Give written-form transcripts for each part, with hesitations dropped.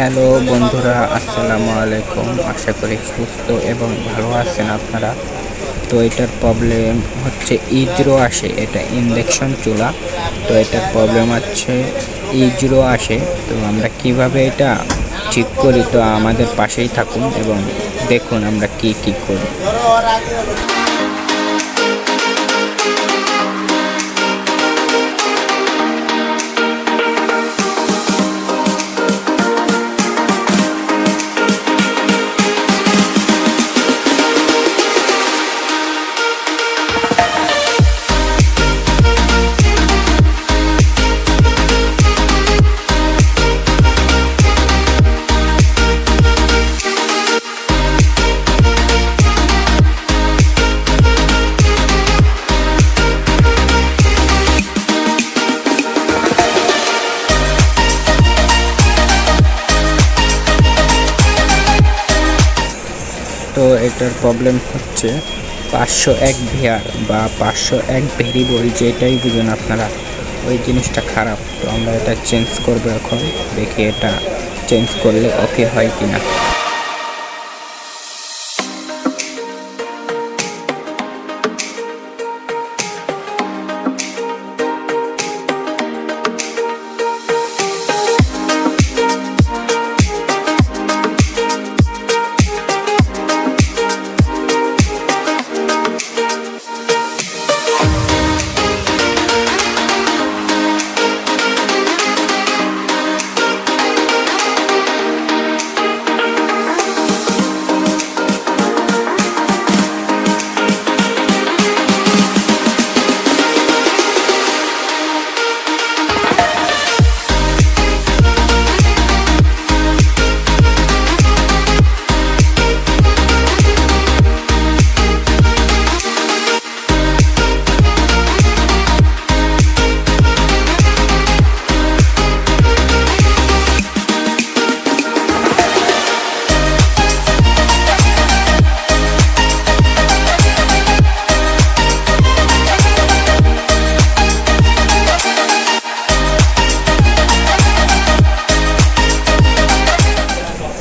Hello বন্ধুরা, আসসালামু আলাইকুম। আশা করি সুস্থ এবং ভালো আছেন আপনারা। তো এটার প্রবলেম হচ্ছে E0 আসে, এটা ইন্ডাকশন চুলা। তো এটার প্রবলেম হচ্ছে E0 আসে। তো আমরা কিভাবে এটা ঠিক করি, তো আমাদের পাশেই থাকুন এবং দেখুন আমরা কি করি। তো এটার প্রবলেম হচ্ছে 501 ভিআর বা 501 ভেরিয়েবল, যেটাই বুঝুন আপনারা, ওই জিনিসটা খারাপ। তো আমরা এটা চেঞ্জ করবো এখন, দেখি এটা চেঞ্জ করলে ওকে হয় কিনা।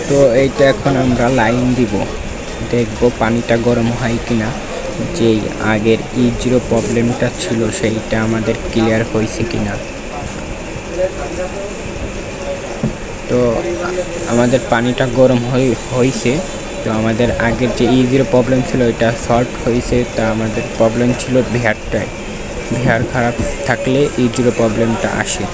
তো এইটা এখন আমরা লাইন দিব, দেখব পানিটা গরম হয় কিনা। যেই আগের E0 প্রবলেমটা ছিল সেইটা আমাদের ক্লিয়ার হয়েছে কিনা। তো আমাদের পানিটা গরম হয়েছে। তো আমাদের আগের যে E0 প্রবলেম ছিল এটা সলভ হয়েছে। তা আমাদের প্রবলেম ছিল ভিআরটায়, ভিআর খারাপ থাকলে E0 প্রবলেমটা আসে।